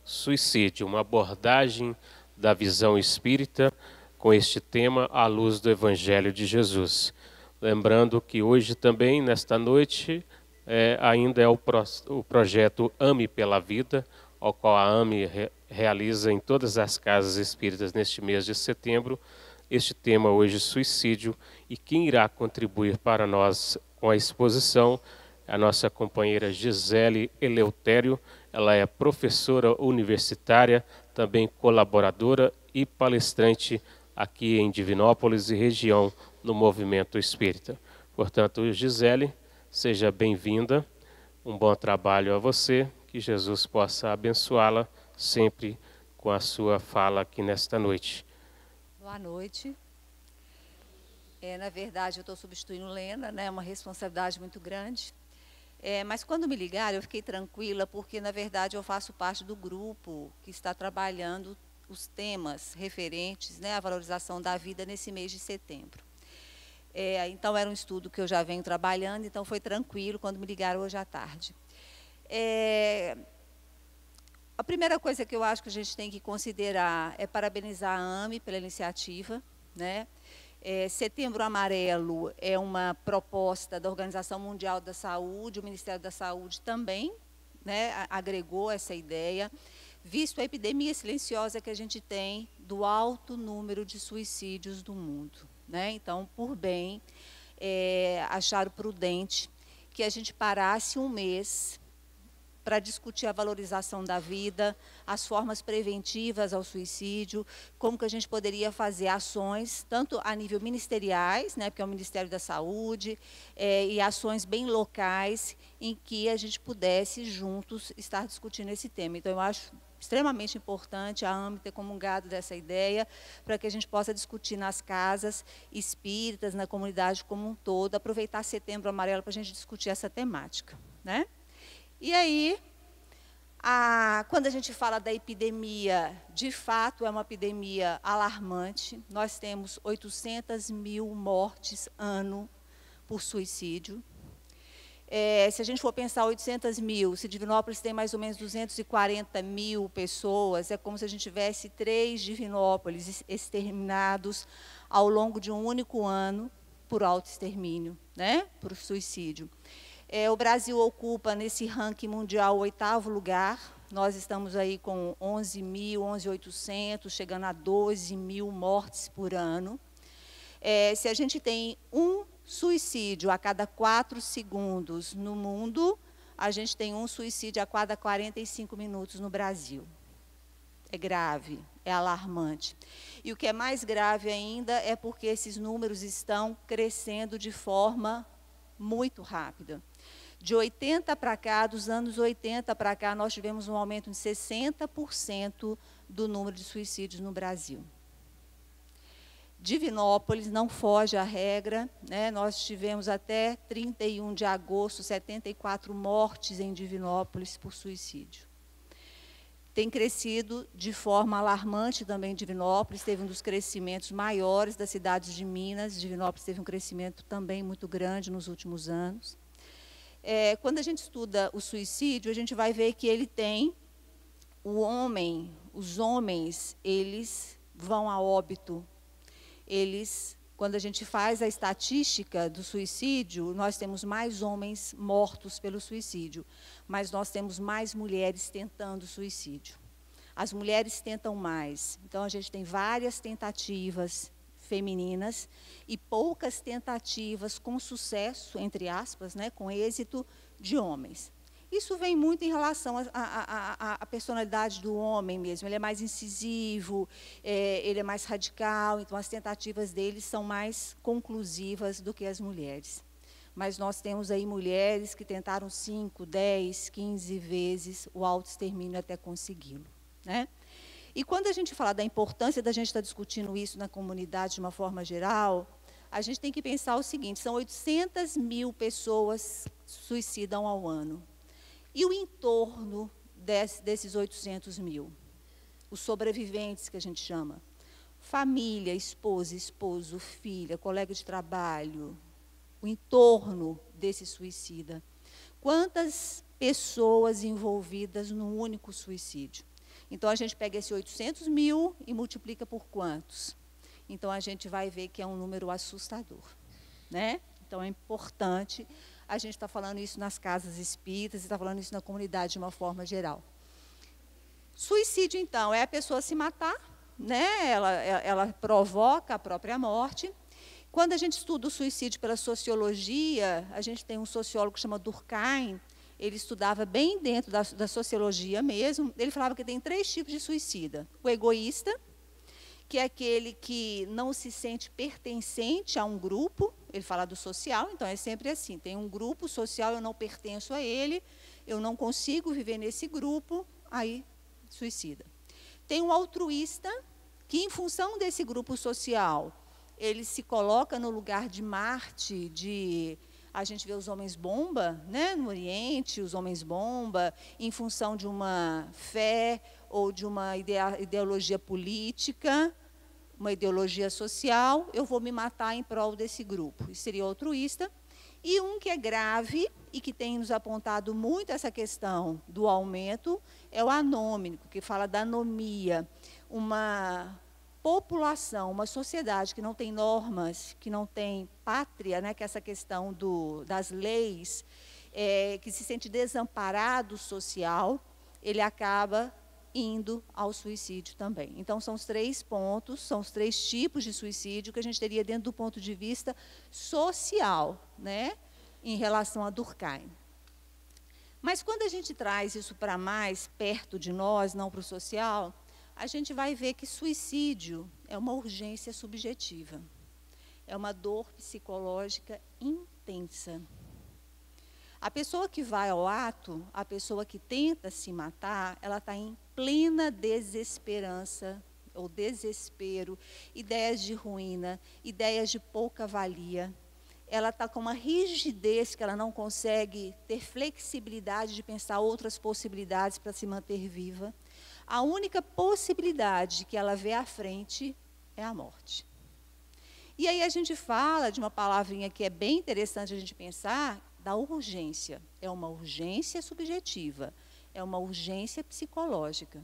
Suicídio, uma abordagem da visão espírita com este tema à luz do Evangelho de Jesus. Lembrando que hoje também, nesta noite, ainda é o projeto Ame pela Vida, ao qual a AME realiza em todas as casas espíritas neste mês de setembro. Este tema hoje, suicídio, e quem irá contribuir para nós com a exposição, a nossa companheira Gisele Eleutério. Ela é professora universitária, também colaboradora e palestrante aqui em Divinópolis e região no Movimento Espírita. Portanto, Gisele, seja bem-vinda, um bom trabalho a você, que Jesus possa abençoá-la sempre com a sua fala aqui nesta noite. Boa noite. Na verdade, eu estou substituindo Lena, né? É uma responsabilidade muito grande. Mas quando me ligaram, eu fiquei tranquila, porque, na verdade, eu faço parte do grupo que está trabalhando os temas referentes, né, à valorização da vida nesse mês de setembro. Então, era um estudo que eu já venho trabalhando, então foi tranquilo quando me ligaram hoje à tarde. A primeira coisa que eu acho que a gente tem que considerar é parabenizar a AME pela iniciativa, né? Setembro Amarelo é uma proposta da Organização Mundial da Saúde, o Ministério da Saúde também, né, agregou essa ideia, visto a epidemia silenciosa que a gente tem do alto número de suicídios do mundo, né? Então, por bem, acharam prudente que a gente parasse um mês para discutir a valorização da vida, as formas preventivas ao suicídio, como que a gente poderia fazer ações, tanto a nível ministeriais, né, porque é o Ministério da Saúde, e ações bem locais, em que a gente pudesse juntos estar discutindo esse tema. Então, eu acho extremamente importante a AME ter comungado dessa ideia, para que a gente possa discutir nas casas espíritas, na comunidade como um todo, aproveitar Setembro Amarelo para a gente discutir essa temática, né? E aí, quando a gente fala da epidemia, de fato é uma epidemia alarmante. Nós temos 800 mil mortes ano por suicídio. Se a gente for pensar 800 mil, se Divinópolis tem mais ou menos 240 mil pessoas, é como se a gente tivesse 3 Divinópolis exterminados ao longo de um único ano por autoextermínio, né? Por suicídio. O Brasil ocupa, nesse ranking mundial, o 8º lugar. Nós estamos aí com 11.800, chegando a 12 mil mortes por ano. Se a gente tem um suicídio a cada 4 segundos no mundo, a gente tem um suicídio a cada 45 minutos no Brasil. É grave, é alarmante. E o que é mais grave ainda é porque esses números estão crescendo de forma muito rápida. De 80 para cá, dos anos 80 para cá, nós tivemos um aumento de 60% do número de suicídios no Brasil. Divinópolis não foge à regra, né? Nós tivemos até 31 de agosto 74 mortes em Divinópolis por suicídio. Tem crescido de forma alarmante também Divinópolis, teve um dos crescimentos maiores das cidades de Minas. Divinópolis teve um crescimento também muito grande nos últimos anos. Quando a gente estuda o suicídio, a gente vai ver que ele tem os homens, eles vão a óbito. Quando a gente faz a estatística do suicídio, nós temos mais homens mortos pelo suicídio, mas nós temos mais mulheres tentando suicídio. As mulheres tentam mais. Então, a gente tem várias tentativas femininas e poucas tentativas com sucesso, entre aspas, né, com êxito, de homens. Isso vem muito em relação à personalidade do homem mesmo. Ele é mais incisivo, ele é mais radical, então as tentativas dele são mais conclusivas do que as mulheres. Mas nós temos aí mulheres que tentaram 5, 10, 15 vezes o autoextermínio até consegui-lo, né? E quando a gente fala da importância da gente estar discutindo isso na comunidade de uma forma geral, a gente tem que pensar o seguinte: são 800 mil pessoas que suicidam ao ano. E o entorno desses 800 mil? Os sobreviventes, que a gente chama. Família, esposa, esposo, filha, colega de trabalho. O entorno desse suicida. Quantas pessoas envolvidas num único suicídio? Então, a gente pega esse 800 mil e multiplica por quantos? Então, a gente vai ver que é um número assustador, né? Então, é importante, a gente está falando isso nas casas espíritas, e está falando isso na comunidade de uma forma geral. Suicídio, então, é a pessoa se matar, né? Ela provoca a própria morte. Quando a gente estuda o suicídio pela sociologia, a gente tem um sociólogo que chama Durkheim, ele estudava bem dentro da sociologia mesmo, ele falava que tem 3 tipos de suicida. O egoísta, que é aquele que não se sente pertencente a um grupo, ele fala do social, então é sempre assim, tem um grupo social, eu não pertenço a ele, eu não consigo viver nesse grupo, aí suicida. Tem um altruísta, que em função desse grupo social, ele se coloca no lugar de Marte, a gente vê os homens-bomba, né, no Oriente, os homens-bomba, em função de uma fé ou de uma ideologia política, uma ideologia social, eu vou me matar em prol desse grupo. Isso seria altruísta. E um que é grave e que tem nos apontado muito essa questão do aumento é o anômico, que fala da anomia, uma população, uma sociedade que não tem normas, que não tem pátria, né, que é essa questão das leis, que se sente desamparado social, ele acaba indo ao suicídio também. Então, são os 3 pontos, são os 3 tipos de suicídio que a gente teria dentro do ponto de vista social, né, em relação a Durkheim. Mas, quando a gente traz isso para mais perto de nós, não para o social, a gente vai ver que suicídio é uma urgência subjetiva. É uma dor psicológica intensa. A pessoa que vai ao ato, a pessoa que tenta se matar, ela está em plena desesperança, ou desespero, ideias de ruína, ideias de pouca valia. Ela está com uma rigidez que ela não consegue ter flexibilidade de pensar outras possibilidades para se manter viva. A única possibilidade que ela vê à frente é a morte. E aí a gente fala de uma palavrinha que é bem interessante a gente pensar, da urgência. É uma urgência subjetiva, é uma urgência psicológica.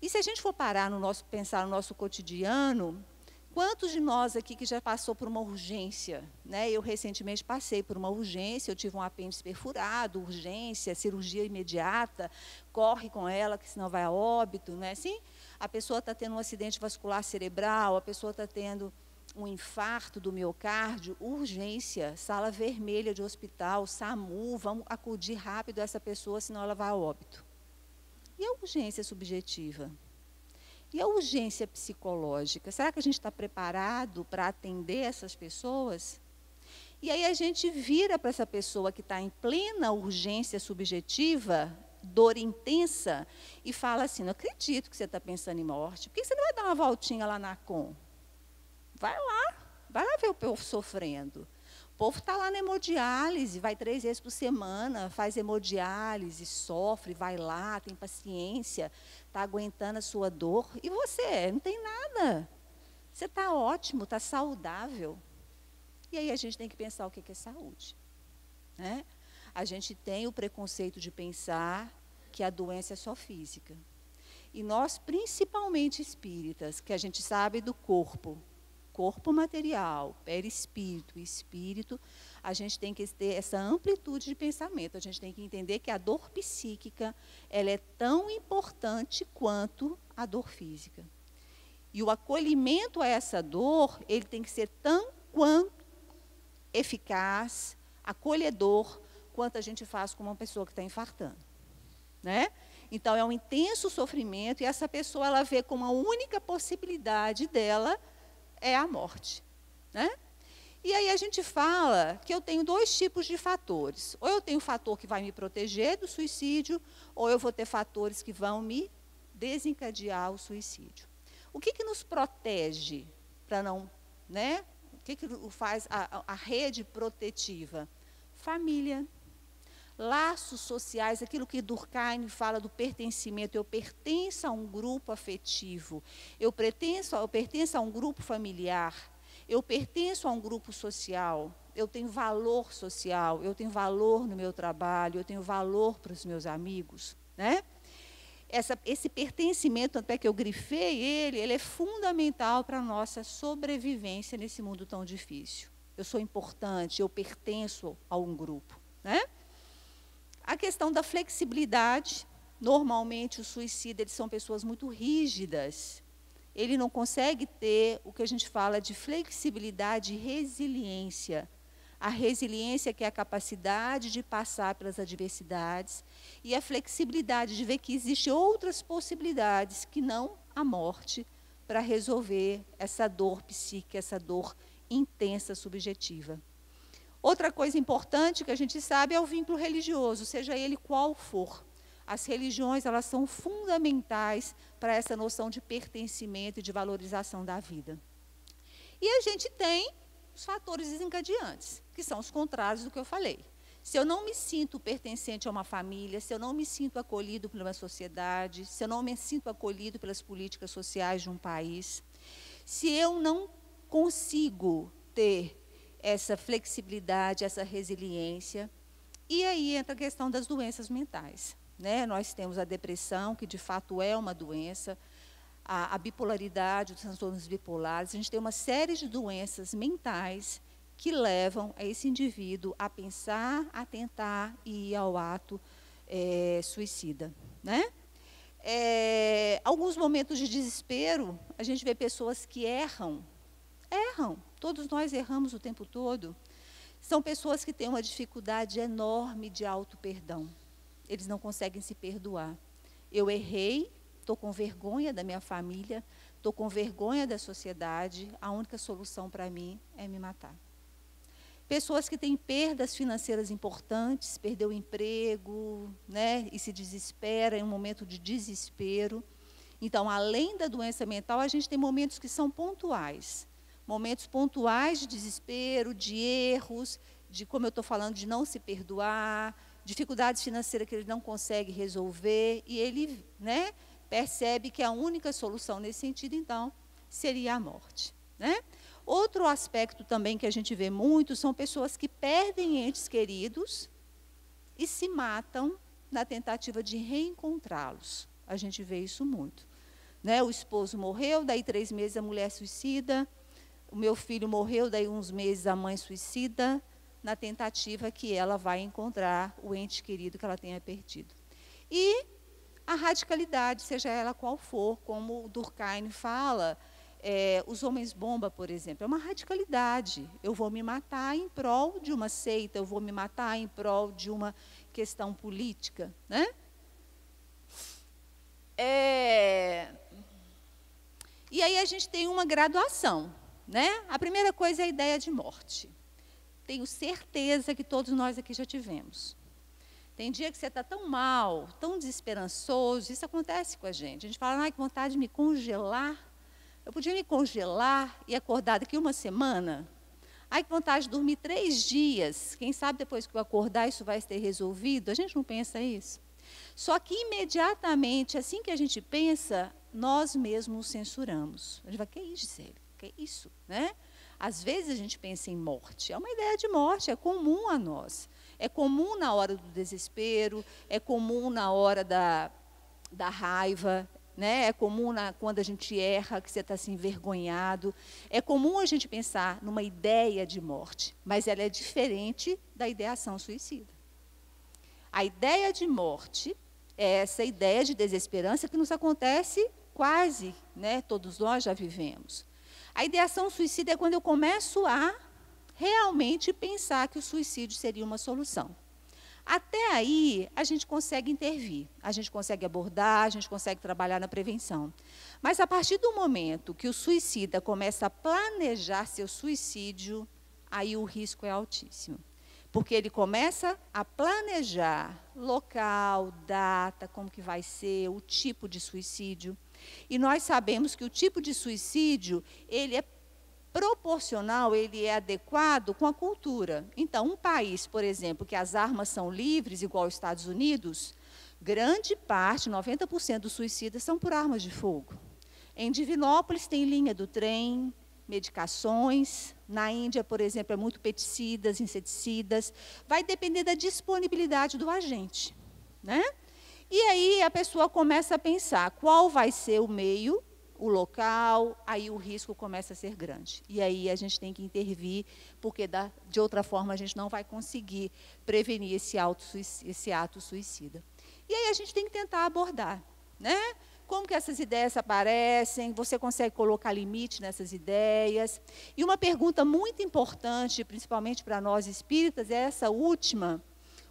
E se a gente for parar pensar no nosso cotidiano, quantos de nós aqui que já passou por uma urgência, né? Eu recentemente passei por uma urgência, eu tive um apêndice perfurado, urgência, cirurgia imediata, corre com ela, que senão vai a óbito, né? Assim, a pessoa está tendo um acidente vascular cerebral, a pessoa está tendo um infarto do miocárdio, urgência, sala vermelha de hospital, SAMU, vamos acudir rápido essa pessoa, senão ela vai a óbito. E a urgência subjetiva? E a urgência psicológica? Será que a gente está preparado para atender essas pessoas? E aí a gente vira para essa pessoa que está em plena urgência subjetiva, dor intensa, e fala assim, não acredito que você está pensando em morte, por que você não vai dar uma voltinha lá na Com? Vai lá ver o povo sofrendo. O povo está lá na hemodiálise, vai 3 vezes por semana, faz hemodiálise, sofre, vai lá, tem paciência, está aguentando a sua dor. E você, não tem nada. Você está ótimo, está saudável. E aí a gente tem que pensar o que é saúde, né? A gente tem o preconceito de pensar que a doença é só física. E nós, principalmente espíritas, que a gente sabe do corpo material, perispírito e espírito, a gente tem que ter essa amplitude de pensamento. A gente tem que entender que a dor psíquica, ela é tão importante quanto a dor física. E o acolhimento a essa dor, ele tem que ser tão quanto eficaz, acolhedor, quanto a gente faz com uma pessoa que está infartando, né? Então, é um intenso sofrimento, e essa pessoa, ela vê como a única possibilidade dela é a morte, né? E aí a gente fala que eu tenho 2 tipos de fatores. Ou eu tenho um fator que vai me proteger do suicídio, ou eu vou ter fatores que vão me desencadear o suicídio. O que nos protege para não, né? O que faz a rede protetiva? Família. Laços sociais, aquilo que Durkheim fala do pertencimento, eu pertenço a um grupo afetivo, eu pertenço a um grupo familiar, eu pertenço a um grupo social, eu tenho valor social, eu tenho valor no meu trabalho, eu tenho valor para os meus amigos, né? esse pertencimento, até que eu grifei ele é fundamental para a nossa sobrevivência nesse mundo tão difícil. Eu sou importante, eu pertenço a um grupo, né? A questão da flexibilidade. Normalmente, os suicidas eles são pessoas muito rígidas. Ele não consegue ter o que a gente fala de flexibilidade e resiliência. A resiliência, que é a capacidade de passar pelas adversidades, e a flexibilidade de ver que existem outras possibilidades que não a morte para resolver essa dor psíquica, essa dor intensa, subjetiva. Outra coisa importante que a gente sabe é o vínculo religioso, seja ele qual for. As religiões, elas são fundamentais para essa noção de pertencimento e de valorização da vida. E a gente tem os fatores desencadeantes, que são os contrários do que eu falei. Se eu não me sinto pertencente a uma família, se eu não me sinto acolhido por uma sociedade, se eu não me sinto acolhido pelas políticas sociais de um país, se eu não consigo ter essa flexibilidade, essa resiliência, e aí entra a questão das doenças mentais, né? Nós temos a depressão, que de fato é uma doença, a bipolaridade, os transtornos bipolares, a gente tem uma série de doenças mentais que levam a esse indivíduo a pensar, a tentar e ir ao ato suicida, né? Alguns momentos de desespero, a gente vê pessoas que erram, todos nós erramos o tempo todo. São pessoas que têm uma dificuldade enorme de auto-perdão. Eles não conseguem se perdoar. Eu errei, estou com vergonha da minha família, estou com vergonha da sociedade, a única solução para mim é me matar. Pessoas que têm perdas financeiras importantes, perdeu o emprego, né, e se desespera em um momento de desespero. Então, além da doença mental, a gente tem momentos que são pontuais. Momentos pontuais de desespero, de erros, de, como eu estou falando, de não se perdoar, dificuldades financeiras que ele não consegue resolver, e ele, né, percebe que a única solução nesse sentido, então, seria a morte, né? Outro aspecto também que a gente vê muito são pessoas que perdem entes queridos e se matam na tentativa de reencontrá-los. A gente vê isso muito, né? O esposo morreu, daí 3 meses a mulher suicida, o meu filho morreu, daí uns meses a mãe suicida, na tentativa que ela vai encontrar o ente querido que ela tenha perdido. E a radicalidade, seja ela qual for, como o Durkheim fala, os homens-bomba, por exemplo, é uma radicalidade. Eu vou me matar em prol de uma seita, eu vou me matar em prol de uma questão política, né? E aí a gente tem uma graduação, né? A primeira coisa é a ideia de morte. Tenho certeza que todos nós aqui já tivemos. Tem dia que você está tão mal, tão desesperançoso, isso acontece com a gente. A gente fala, ai, que vontade de me congelar. Eu podia me congelar e acordar daqui uma semana. Ai, que vontade de dormir 3 dias. Quem sabe depois que eu acordar isso vai ter resolvido? A gente não pensa isso. Só que imediatamente, assim que a gente pensa, nós mesmos nos censuramos. A gente vai, que isso, Gisele? Que isso, né? Às vezes a gente pensa em morte, é uma ideia de morte, é comum a nós. É comum na hora do desespero, é comum na hora da raiva, né? É comum quando a gente erra, que você está assim, envergonhado. É comum a gente pensar numa ideia de morte, mas ela é diferente da ideação suicida. A ideia de morte é essa ideia de desesperança que nos acontece quase, né? Todos nós já vivemos. A ideação suicida é quando eu começo a realmente pensar que o suicídio seria uma solução. Até aí, a gente consegue intervir, a gente consegue abordar, a gente consegue trabalhar na prevenção. Mas a partir do momento que o suicida começa a planejar seu suicídio, aí o risco é altíssimo. Porque ele começa a planejar local, data, como que vai ser, o tipo de suicídio. E nós sabemos que o tipo de suicídio, ele é proporcional, ele é adequado com a cultura. Então, um país, por exemplo, que as armas são livres, igual os Estados Unidos, grande parte, 90% dos suicidas são por armas de fogo. Em Divinópolis tem linha do trem, medicações. Na Índia, por exemplo, é muito peticidas, inseticidas. Vai depender da disponibilidade do agente, né? E aí a pessoa começa a pensar qual vai ser o meio, o local, aí o risco começa a ser grande. E aí a gente tem que intervir, porque de outra forma a gente não vai conseguir prevenir esse ato suicida. E aí a gente tem que tentar abordar, né? Como que essas ideias aparecem, você consegue colocar limite nessas ideias. E uma pergunta muito importante, principalmente para nós espíritas, é essa última: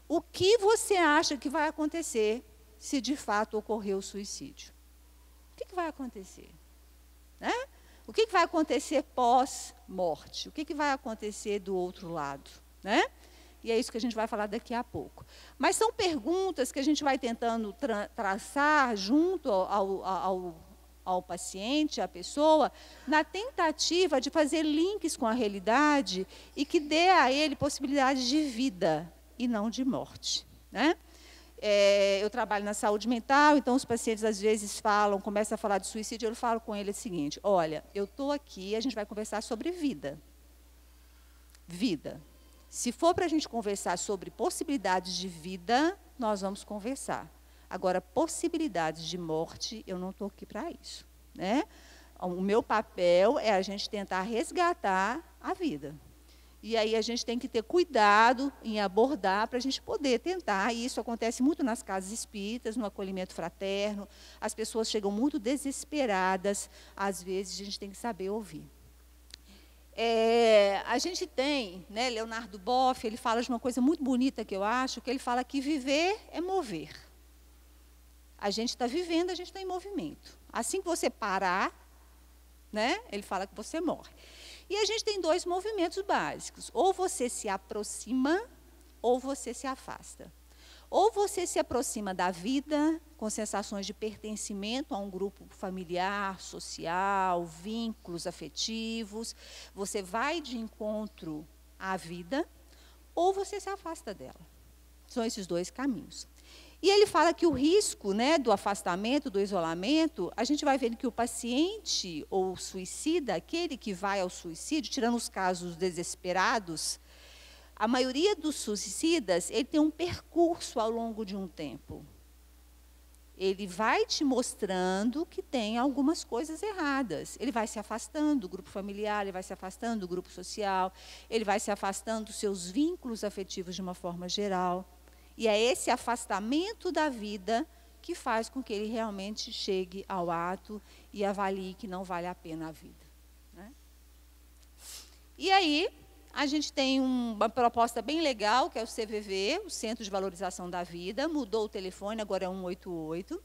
o que você acha que vai acontecer se de fato ocorrer o suicídio? O que vai acontecer? Né? O que vai acontecer pós-morte? O que vai acontecer do outro lado? Né? E é isso que a gente vai falar daqui a pouco. Mas são perguntas que a gente vai tentando traçar junto ao paciente, à pessoa, na tentativa de fazer links com a realidade e que dê a ele possibilidade de vida e não de morte. Né? Eu trabalho na saúde mental, então os pacientes às vezes começam a falar de suicídio, eu falo com ele o seguinte: olha, eu estou aqui, a gente vai conversar sobre vida. Vida. Se for para a gente conversar sobre possibilidades de vida, nós vamos conversar. Agora, possibilidades de morte, eu não estou aqui para isso. Né? O meu papel é a gente tentar resgatar a vida. E aí a gente tem que ter cuidado em abordar para a gente poder tentar, e isso acontece muito nas casas espíritas, no acolhimento fraterno, as pessoas chegam muito desesperadas, às vezes a gente tem que saber ouvir. A gente tem, né, Leonardo Boff, ele fala de uma coisa muito bonita que eu acho, que ele fala que viver é mover. A gente está vivendo, a gente está em movimento. Assim que você parar, né, ele fala que você morre. E a gente tem dois movimentos básicos: ou você se aproxima, ou você se afasta. Ou você se aproxima da vida, com sensações de pertencimento a um grupo familiar, social, vínculos afetivos, você vai de encontro à vida, ou você se afasta dela. São esses dois caminhos. E ele fala que o risco, né, do afastamento, do isolamento, a gente vai vendo que o paciente ou suicida, aquele que vai ao suicídio, tirando os casos desesperados, a maioria dos suicidas, ele tem um percurso ao longo de um tempo. Ele vai te mostrando que tem algumas coisas erradas. Ele vai se afastando do grupo familiar, ele vai se afastando do grupo social, ele vai se afastando dos seus vínculos afetivos de uma forma geral. E é esse afastamento da vida que faz com que ele realmente chegue ao ato e avalie que não vale a pena a vida. Né? E aí, a gente tem uma proposta bem legal, que é o CVV, o Centro de Valorização da Vida, mudou o telefone, agora é 188,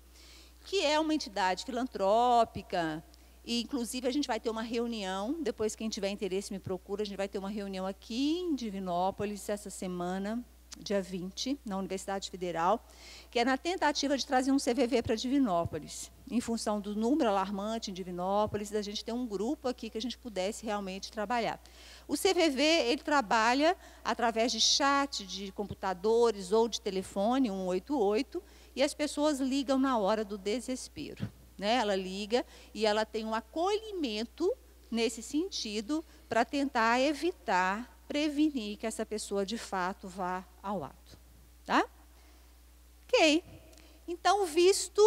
que é uma entidade filantrópica, e inclusive a gente vai ter uma reunião, depois quem tiver interesse me procura, a gente vai ter uma reunião aqui em Divinópolis essa semana, dia 20, na Universidade Federal, que é na tentativa de trazer um CVV para Divinópolis, em função do número alarmante em Divinópolis, da gente ter um grupo aqui que a gente pudesse realmente trabalhar. O CVV, ele trabalha através de chat, de computadores ou de telefone, 188, e as pessoas ligam na hora do desespero. Né? Ela liga e ela tem um acolhimento nesse sentido para tentar evitar, prevenir que essa pessoa, de fato, vá ao ato. Tá? Ok. Então, visto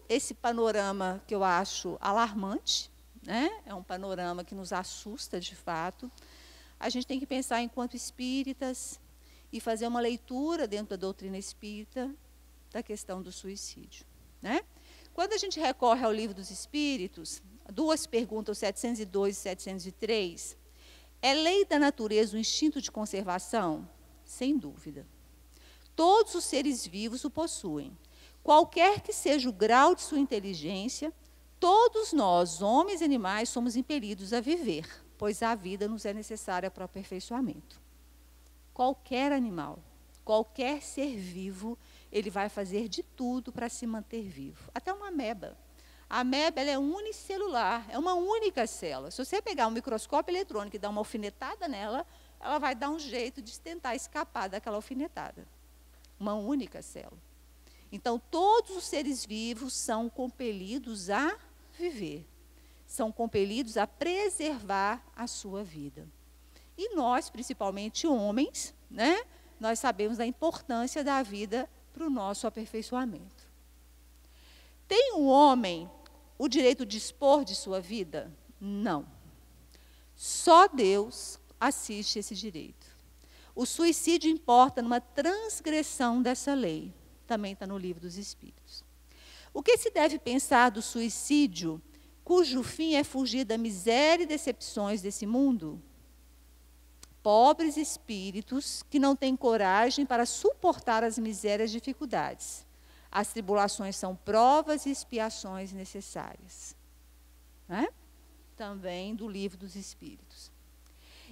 esse panorama que eu acho alarmante, né? É um panorama que nos assusta, de fato, a gente tem que pensar enquanto espíritas e fazer uma leitura dentro da doutrina espírita da questão do suicídio. Né? Quando a gente recorre ao Livro dos Espíritos, duas perguntas, 702 e 703, é lei da natureza o instinto de conservação? Sem dúvida. Todos os seres vivos o possuem. Qualquer que seja o grau de sua inteligência, todos nós, homens e animais, somos impelidos a viver, pois a vida nos é necessária para o aperfeiçoamento. Qualquer animal, qualquer ser vivo, ele vai fazer de tudo para se manter vivo. Até uma ameba. A ameba, ela é unicelular, é uma única célula. Se você pegar um microscópio eletrônico e dar uma alfinetada nela, ela vai dar um jeito de tentar escapar daquela alfinetada. Uma única célula. Então, todos os seres vivos são compelidos a viver. São compelidos a preservar a sua vida. E nós, principalmente homens, né, nós sabemos da importância da vida para o nosso aperfeiçoamento. Tem o homem o direito de dispor de sua vida? Não. Só Deus assiste esse direito. O suicídio importa numa transgressão dessa lei. Também está no Livro dos Espíritos. O que se deve pensar do suicídio, cujo fim é fugir da miséria e decepções desse mundo? Pobres espíritos que não têm coragem para suportar as misérias e dificuldades. As tribulações são provas e expiações necessárias. Né? Também do Livro dos Espíritos.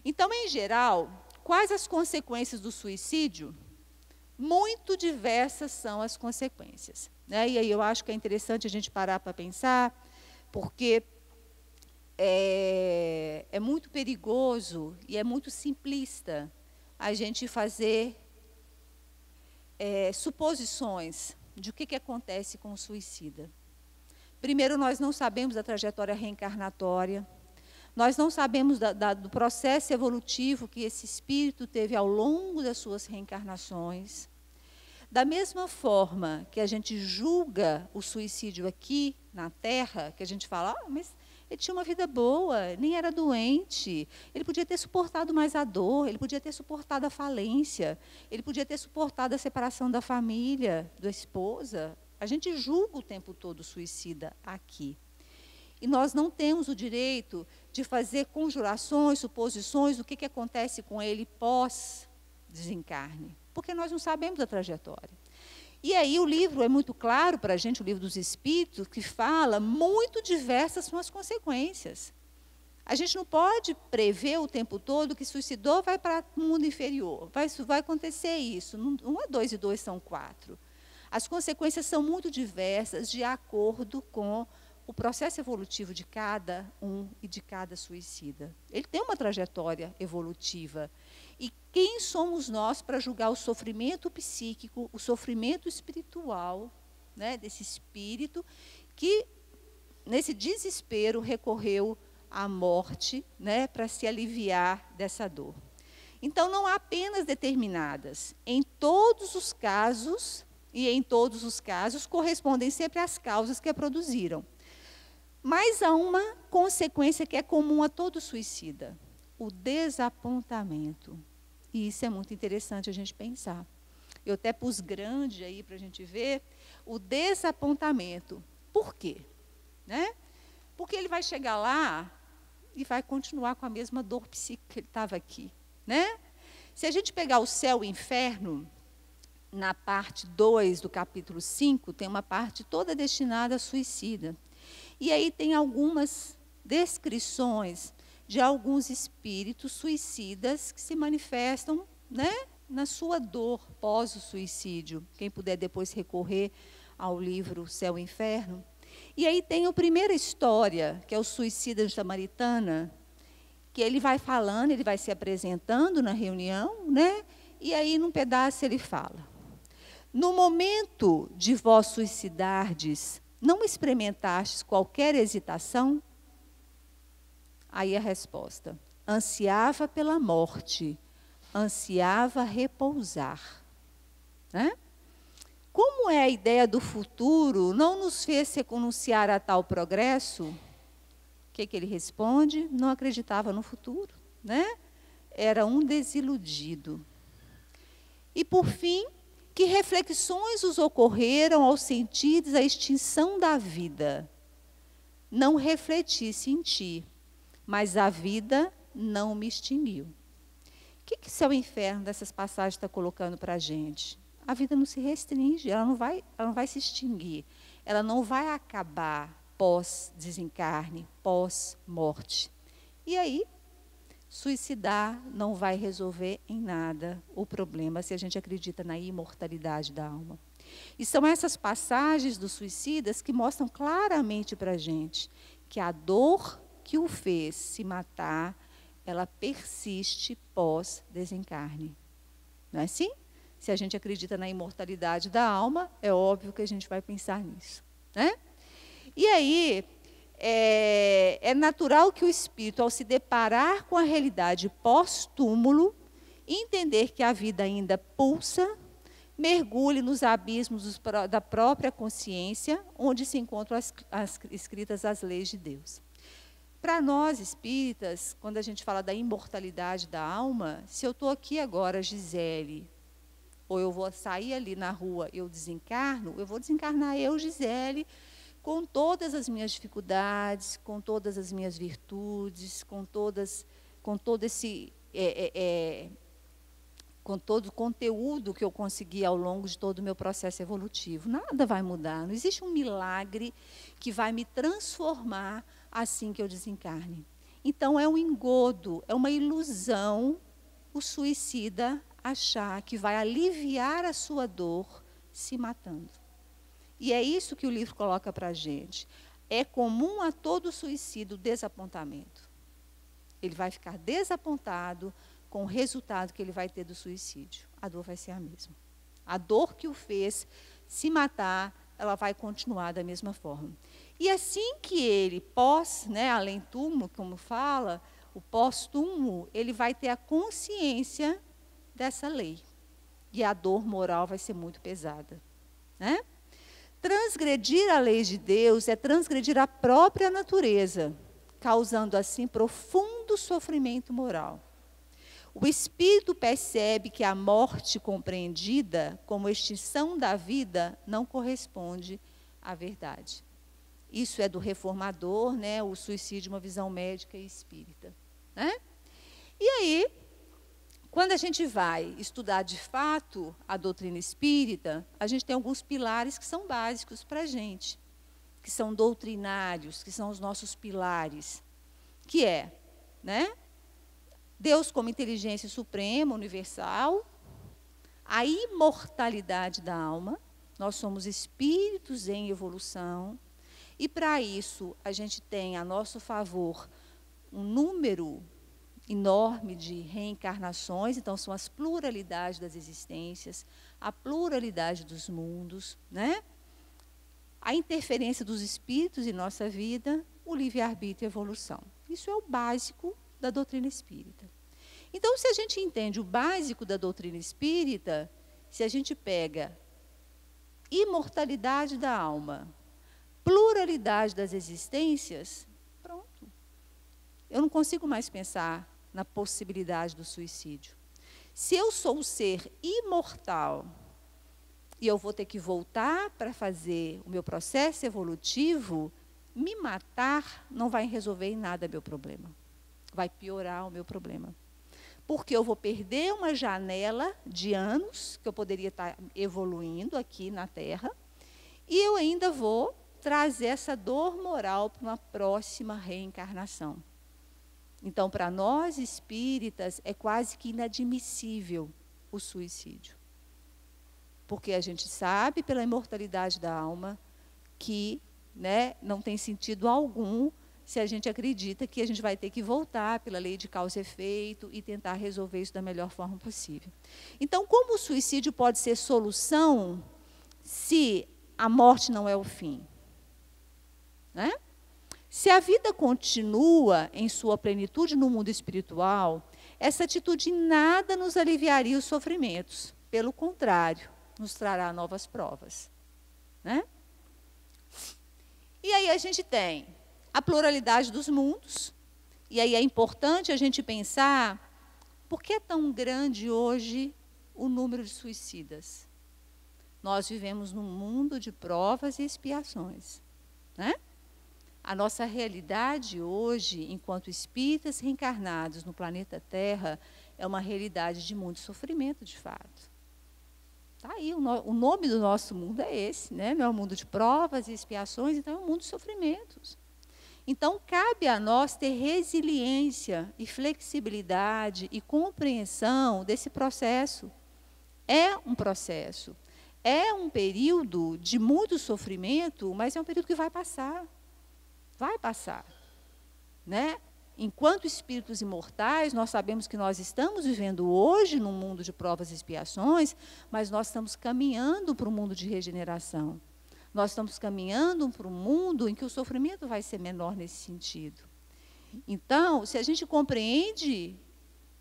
Então, em geral, quais as consequências do suicídio? Muito diversas são as consequências. Né? E aí eu acho que é interessante a gente parar para pensar, porque é muito perigoso e é muito simplista a gente fazer suposições de o que acontece com o suicida. Primeiro, nós não sabemos da trajetória reencarnatória, nós não sabemos do processo evolutivo que esse espírito teve ao longo das suas reencarnações. Da mesma forma que a gente julga o suicídio aqui na Terra, que a gente fala, mas ele tinha uma vida boa, nem era doente, ele podia ter suportado mais a dor, ele podia ter suportado a falência, ele podia ter suportado a separação da família, da esposa. A gente julga o tempo todo o suicida aqui. E nós não temos o direito de fazer conjurações, suposições do que acontece com ele pós-desencarne, porque nós não sabemos a trajetória. E aí o livro é muito claro para a gente, o Livro dos Espíritos, que fala muito diversas são as consequências. A gente não pode prever o tempo todo que suicidou vai para o mundo inferior, vai acontecer isso, não é 2 e 2 são 4. As consequências são muito diversas de acordo com o processo evolutivo de cada um e de cada suicida. Ele tem uma trajetória evolutiva. E quem somos nós para julgar o sofrimento psíquico, o sofrimento espiritual, né, desse espírito que, nesse desespero, recorreu à morte, né, para se aliviar dessa dor? Então, não há penas determinadas. Em todos os casos, e em todos os casos, correspondem sempre às causas que a produziram. Mas há uma consequência que é comum a todo suicida: o desapontamento. E isso é muito interessante a gente pensar. Eu até pus grande aí para a gente ver o desapontamento. Por quê? Né? Porque ele vai chegar lá e vai continuar com a mesma dor psíquica que ele estava aqui. Né? Se a gente pegar o céu e o inferno, na parte 2 do capítulo 5, tem uma parte toda destinada a suicida. E aí tem algumas descrições de alguns espíritos suicidas que se manifestam, né, na sua dor pós o suicídio. Quem puder depois recorrer ao livro Céu e Inferno. E aí tem a primeira história, que é o suicida samaritana, que ele vai falando, ele vai se apresentando na reunião, né? E aí num pedaço ele fala: no momento de vós suicidardes, não experimentastes qualquer hesitação? Aí a resposta: ansiava pela morte, ansiava repousar. Né? Como é a ideia do futuro, não nos fez renunciar a tal progresso? O que ele responde? Não acreditava no futuro. Né? Era um desiludido. E, por fim, que reflexões os ocorreram ao sentirdes a extinção da vida? Não refletisse em ti, mas a vida não me extinguiu. O que Céu e Inferno dessas passagens está colocando para a gente? A vida não se restringe, ela não vai se extinguir, ela não vai acabar pós-desencarne, pós-morte. E aí, suicidar não vai resolver em nada o problema, se a gente acredita na imortalidade da alma. E são essas passagens dos suicidas que mostram claramente para a gente que a dor que o fez se matar, ela persiste pós-desencarne. Não é assim? Se a gente acredita na imortalidade da alma, é óbvio que a gente vai pensar nisso. Né? E aí, é natural que o espírito, ao se deparar com a realidade pós-túmulo, entender que a vida ainda pulsa, mergulhe nos abismos da própria consciência, onde se encontram escritas as leis de Deus. Para nós, espíritas, quando a gente fala da imortalidade da alma, se eu estou aqui agora, Gisele, ou eu vou sair ali na rua, eu desencarno, eu vou desencarnar eu, Gisele, com todas as minhas dificuldades, com todas as minhas virtudes, com todo esse... com todo o conteúdo que eu consegui ao longo de todo o meu processo evolutivo. Nada vai mudar, não existe um milagre que vai me transformar assim que eu desencarne. Então, é um engodo, é uma ilusão o suicida achar que vai aliviar a sua dor se matando. E é isso que o livro coloca para a gente. É comum a todo suicídio o desapontamento. Ele vai ficar desapontado com o resultado que ele vai ter do suicídio. A dor vai ser a mesma. A dor que o fez se matar, ela vai continuar da mesma forma. E assim que ele, além túmulo, como fala, o pós-túmulo, ele vai ter a consciência dessa lei. E a dor moral vai ser muito pesada. Né? Transgredir a lei de Deus é transgredir a própria natureza, causando assim profundo sofrimento moral. O espírito percebe que a morte compreendida como extinção da vida não corresponde à verdade. Isso é do reformador, né? O suicídio, uma visão médica e espírita. Né? E aí, quando a gente vai estudar de fato a doutrina espírita, a gente tem alguns pilares que são básicos para a gente, que são doutrinários, que são os nossos pilares, que é, né? Deus como inteligência suprema, universal, a imortalidade da alma, nós somos espíritos em evolução, e para isso a gente tem a nosso favor um número enorme de reencarnações, então são as pluralidades das existências, a pluralidade dos mundos, né? A interferência dos espíritos em nossa vida, o livre-arbítrio e a evolução. Isso é o básico da doutrina espírita. Então, se a gente entende o básico da doutrina espírita, se a gente pega imortalidade da alma, pluralidade das existências, pronto. Eu não consigo mais pensar na possibilidade do suicídio. Se eu sou um ser imortal e eu vou ter que voltar para fazer o meu processo evolutivo, me matar não vai resolver em nada meu problema. Vai piorar o meu problema. Porque eu vou perder uma janela de anos que eu poderia estar evoluindo aqui na Terra, e eu ainda vou trazer essa dor moral para uma próxima reencarnação. Então, para nós espíritas, é quase que inadmissível o suicídio. Porque a gente sabe, pela imortalidade da alma, que, né, não tem sentido algum se a gente acredita que a gente vai ter que voltar pela lei de causa e efeito e tentar resolver isso da melhor forma possível. Então, como o suicídio pode ser solução se a morte não é o fim? Né? Se a vida continua em sua plenitude no mundo espiritual, essa atitude em nada nos aliviaria os sofrimentos. Pelo contrário, nos trará novas provas. Né? E aí a gente tem a pluralidade dos mundos, e aí é importante a gente pensar por que é tão grande hoje o número de suicidas. Nós vivemos num mundo de provas e expiações. Né? A nossa realidade hoje, enquanto espíritas reencarnados no planeta Terra, é uma realidade de muito sofrimento, de fato. Tá aí, o nome do nosso mundo é esse, né? Não é um mundo de provas e expiações, então é um mundo de sofrimentos. Então, cabe a nós ter resiliência e flexibilidade e compreensão desse processo. É um processo. É um período de muito sofrimento, mas é um período que vai passar. Vai passar. Né? Enquanto espíritos imortais, nós sabemos que nós estamos vivendo hoje num mundo de provas e expiações, mas nós estamos caminhando para um mundo de regeneração. Nós estamos caminhando para um mundo em que o sofrimento vai ser menor nesse sentido. Então, se a gente compreende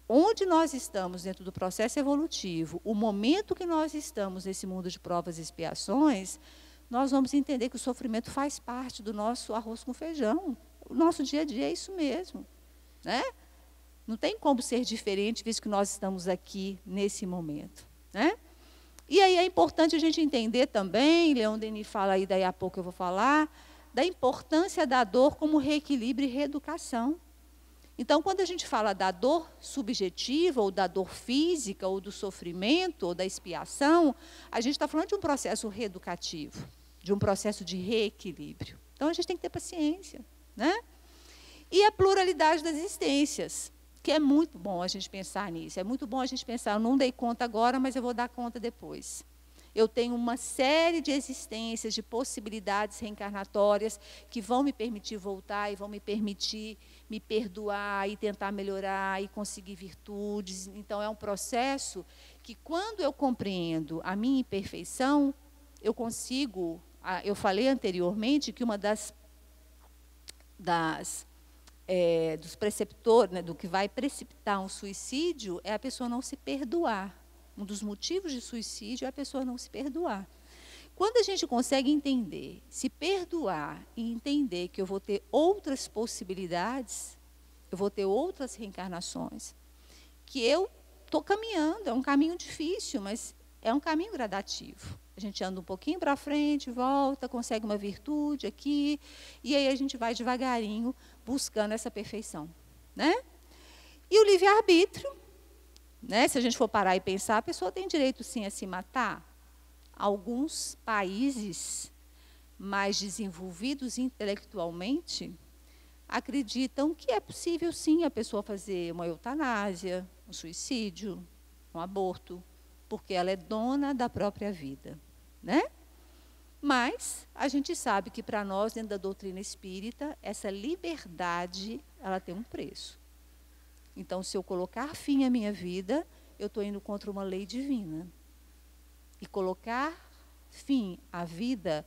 onde nós estamos dentro do processo evolutivo, o momento que nós estamos nesse mundo de provas e expiações, nós vamos entender que o sofrimento faz parte do nosso arroz com feijão. O nosso dia a dia é isso mesmo, né? Não tem como ser diferente, visto que nós estamos aqui nesse momento, né? E aí é importante a gente entender também, Leon Denis fala aí, daí a pouco eu vou falar, da importância da dor como reequilíbrio e reeducação. Então, quando a gente fala da dor subjetiva, ou da dor física, ou do sofrimento, ou da expiação, a gente está falando de um processo reeducativo, de um processo de reequilíbrio. Então, a gente tem que ter paciência, né? E a pluralidade das existências, que é muito bom a gente pensar nisso. É muito bom a gente pensar, eu não dei conta agora, mas eu vou dar conta depois. Eu tenho uma série de existências, de possibilidades reencarnatórias que vão me permitir voltar e vão me permitir me perdoar e tentar melhorar e conseguir virtudes. Então, é um processo que, quando eu compreendo a minha imperfeição, eu consigo... Eu falei anteriormente que uma dos preceptores, né, do que vai precipitar um suicídio, é a pessoa não se perdoar. Um dos motivos de suicídio é a pessoa não se perdoar. Quando a gente consegue entender, se perdoar e entender que eu vou ter outras possibilidades, eu vou ter outras reencarnações, que eu estou caminhando, é um caminho difícil, mas é um caminho gradativo. A gente anda um pouquinho para frente, volta, consegue uma virtude aqui, e aí a gente vai devagarinho buscando essa perfeição, né? E o livre-arbítrio, né? Se a gente for parar e pensar, a pessoa tem direito, sim, a se matar. Alguns países mais desenvolvidos intelectualmente acreditam que é possível, sim, a pessoa fazer uma eutanásia, um suicídio, um aborto, porque ela é dona da própria vida, né? Mas a gente sabe que, para nós, dentro da doutrina espírita, essa liberdade, ela tem um preço. Então, se eu colocar fim à minha vida, eu estou indo contra uma lei divina. E colocar fim à vida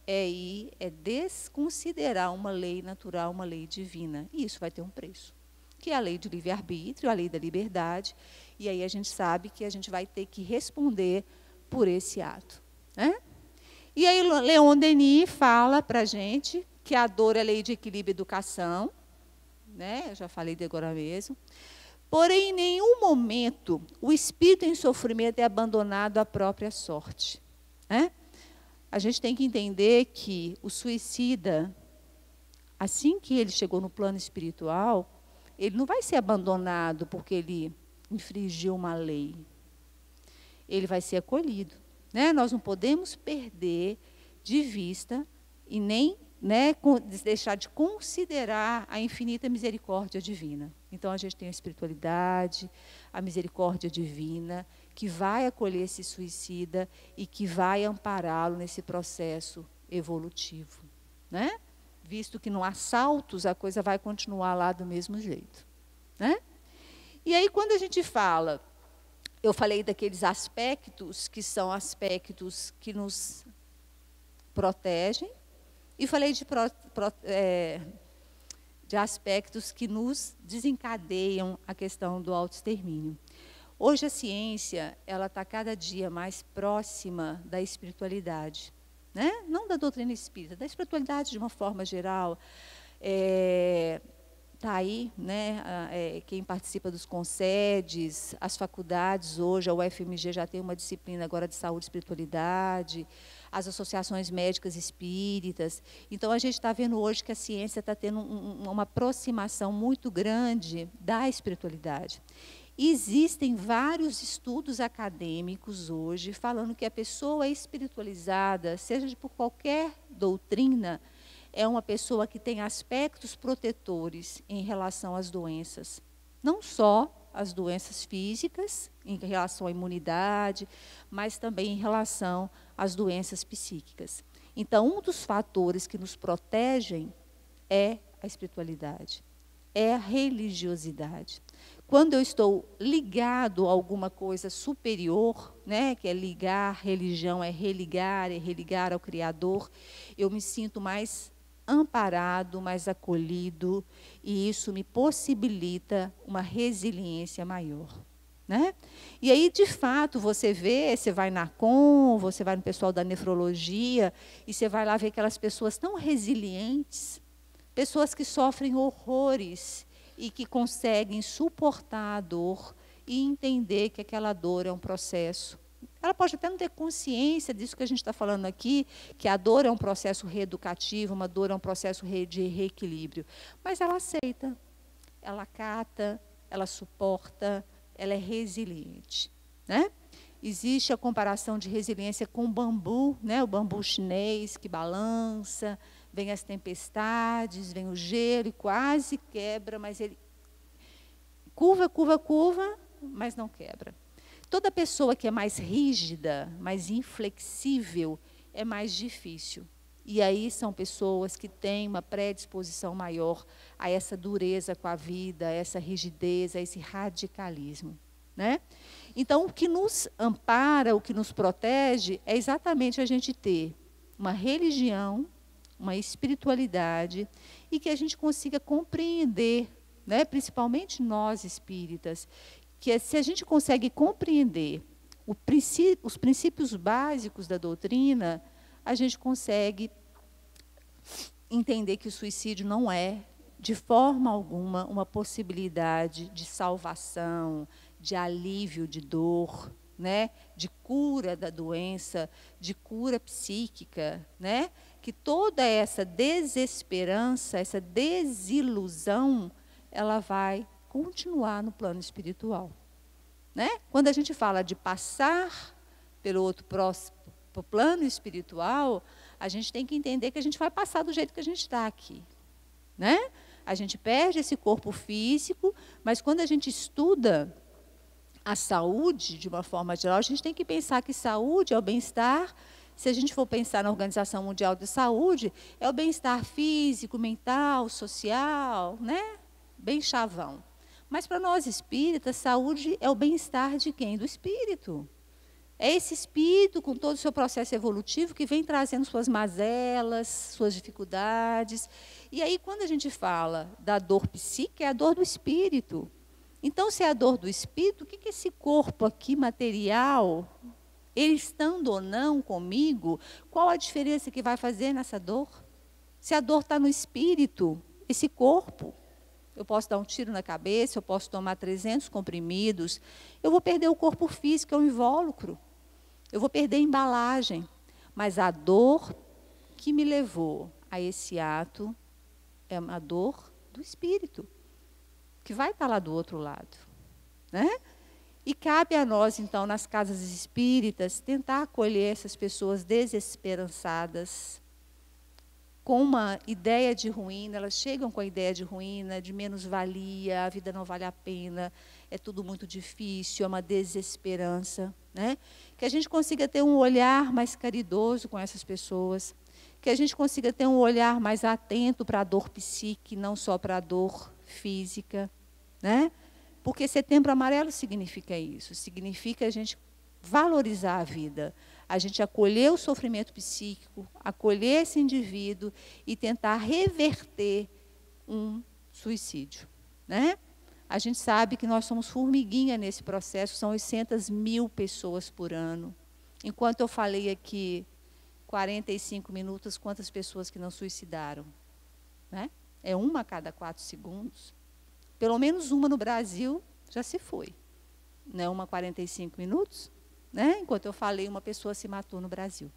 é desconsiderar uma lei natural, uma lei divina. E isso vai ter um preço, que é a lei do livre-arbítrio, a lei da liberdade. E aí a gente sabe que a gente vai ter que responder por esse ato, né? E aí Leon Denis fala para a gente que a dor é lei de equilíbrio e educação, né? Eu já falei de agora mesmo. Porém, em nenhum momento o espírito em sofrimento é abandonado à própria sorte, né? A gente tem que entender que o suicida, assim que ele chegou no plano espiritual, ele não vai ser abandonado porque ele infringiu uma lei. Ele vai ser acolhido, né? Nós não podemos perder de vista e nem, né, deixar de considerar a infinita misericórdia divina. Então, a gente tem a espiritualidade, a misericórdia divina, que vai acolher esse suicida e que vai ampará-lo nesse processo evolutivo, né? Visto que no assaltos a coisa vai continuar lá do mesmo jeito, né? E aí, quando a gente fala, eu falei daqueles aspectos que são aspectos que nos protegem, e falei de aspectos que nos desencadeiam a questão do autoextermínio. Hoje a ciência ela está cada dia mais próxima da espiritualidade, né? Não da doutrina espírita, da espiritualidade de uma forma geral. Está aí, né, quem participa dos concedes, as faculdades hoje, a UFMG já tem uma disciplina agora de saúde e espiritualidade, as associações médicas espíritas. Então, a gente está vendo hoje que a ciência está tendo uma aproximação muito grande da espiritualidade. Existem vários estudos acadêmicos hoje falando que a pessoa espiritualizada, seja por qualquer doutrina, é uma pessoa que tem aspectos protetores em relação às doenças. Não só as doenças físicas, em relação à imunidade, mas também em relação às doenças psíquicas. Então, um dos fatores que nos protegem é a espiritualidade, é a religiosidade. Quando eu estou ligado a alguma coisa superior, né, que é ligar, religião é religar ao Criador, eu me sinto mais amparado, mais acolhido, e isso me possibilita uma resiliência maior. Né? E aí, de fato, você vai na COM, você vai no pessoal da nefrologia, e você vai lá ver aquelas pessoas tão resilientes, pessoas que sofrem horrores e que conseguem suportar a dor e entender que aquela dor é um processo. Ela pode até não ter consciência disso que a gente está falando aqui, que a dor é um processo reeducativo, uma dor é um processo de reequilíbrio, mas ela aceita, ela acata, ela suporta, ela é resiliente. Né? Existe a comparação de resiliência com o bambu, né? O bambu chinês que balança, vem as tempestades, vem o gelo e quase quebra, mas ele curva, mas não quebra. Toda pessoa que é mais rígida, mais inflexível, é mais difícil. E aí são pessoas que têm uma predisposição maior a essa dureza com a vida, a essa rigidez, a esse radicalismo. Né? Então, o que nos ampara, o que nos protege, é exatamente a gente ter uma religião, uma espiritualidade, e que a gente consiga compreender, né, principalmente nós espíritas, que se a gente consegue compreender os princípios básicos da doutrina, a gente consegue entender que o suicídio não é, de forma alguma, uma possibilidade de salvação, de alívio de dor, né? De cura da doença, de cura psíquica, né? Que toda essa desesperança, essa desilusão, ela vai continuar no plano espiritual. Né? Quando a gente fala de passar pelo outro pro plano espiritual, a gente tem que entender que a gente vai passar do jeito que a gente está aqui. Né? A gente perde esse corpo físico, mas quando a gente estuda a saúde, de uma forma geral, a gente tem que pensar que saúde é o bem-estar. Se a gente for pensar na Organização Mundial de Saúde, é o bem-estar físico, mental, social, né? Bem chavão. Mas para nós espíritas, saúde é o bem-estar de quem? Do espírito. É esse espírito, com todo o seu processo evolutivo, que vem trazendo suas mazelas, suas dificuldades. E aí, quando a gente fala da dor psíquica, é a dor do espírito. Então, se é a dor do espírito, o que esse corpo aqui material, ele estando ou não comigo, qual a diferença que vai fazer nessa dor? Se a dor está no espírito, esse corpo, eu posso dar um tiro na cabeça, eu posso tomar 300 comprimidos, eu vou perder o corpo físico, é um invólucro. Eu vou perder a embalagem. Mas a dor que me levou a esse ato é uma dor do espírito, que vai estar lá do outro lado. Né? E cabe a nós, então, nas casas espíritas, tentar acolher essas pessoas desesperançadas, com uma ideia de ruína, elas chegam com a ideia de ruína, de menos-valia, a vida não vale a pena, é tudo muito difícil, é uma desesperança. Né? Que a gente consiga ter um olhar mais caridoso com essas pessoas, que a gente consiga ter um olhar mais atento para a dor psíquica, não só para a dor física. Né? Porque Setembro Amarelo significa isso, significa a gente valorizar a vida, a gente acolher o sofrimento psíquico, acolher esse indivíduo e tentar reverter um suicídio. Né? A gente sabe que nós somos formiguinha nesse processo, são 800 mil pessoas por ano. Enquanto eu falei aqui 45 minutos, quantas pessoas que não suicidaram? Né? É uma a cada 4 segundos. Pelo menos uma no Brasil já se foi. Não é uma 45 minutos? Né? Enquanto eu falei, uma pessoa se matou no Brasil.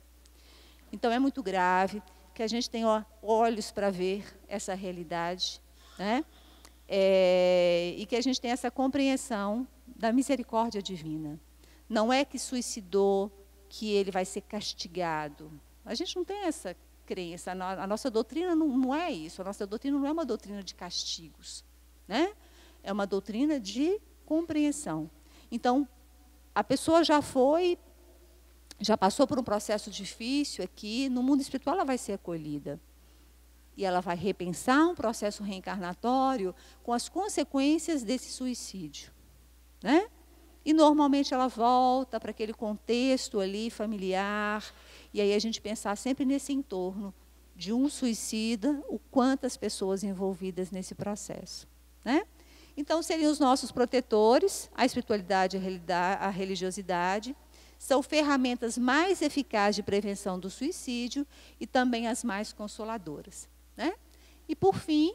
Então, é muito grave que a gente tenha olhos para ver essa realidade, né? E que a gente tenha essa compreensão da misericórdia divina. Não é que suicidou, que ele vai ser castigado. A gente não tem essa crença. A nossa doutrina não é isso. A nossa doutrina não é uma doutrina de castigos. Né? É uma doutrina de compreensão. Então, a pessoa já passou por um processo difícil aqui, no mundo espiritual ela vai ser acolhida. E ela vai repensar um processo reencarnatório com as consequências desse suicídio. Né? E, normalmente, ela volta para aquele contexto ali familiar, e aí a gente pensar sempre nesse entorno de um suicida, o quantas pessoas envolvidas nesse processo, né? Então, seriam os nossos protetores, a espiritualidade e a religiosidade, são ferramentas mais eficazes de prevenção do suicídio e também as mais consoladoras, né? E, por fim,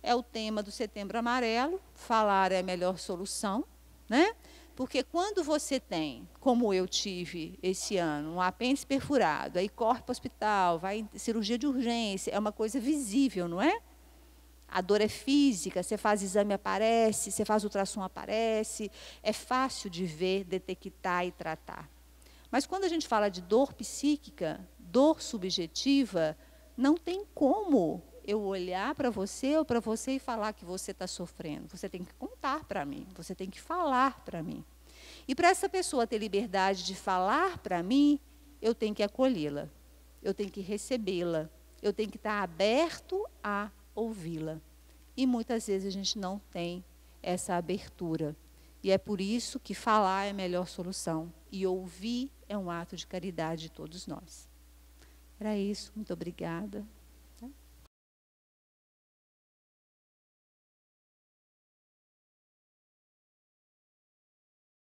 é o tema do Setembro Amarelo, falar é a melhor solução, né? Porque quando você tem, como eu tive esse ano, um apêndice perfurado, aí corre para o hospital, vai em cirurgia de urgência, é uma coisa visível, não é? A dor é física, você faz exame, aparece, você faz ultrassom, aparece, é fácil de ver, detectar e tratar. Mas quando a gente fala de dor psíquica, dor subjetiva, não tem como eu olhar para você ou para você e falar que você está sofrendo. Você tem que contar para mim, você tem que falar para mim. E para essa pessoa ter liberdade de falar para mim, eu tenho que acolhê-la, eu tenho que recebê-la, eu tenho que estar aberto a ouvi-la. E muitas vezes a gente não tem essa abertura. E é por isso que falar é a melhor solução. E ouvir é um ato de caridade de todos nós. Era isso, muito obrigada.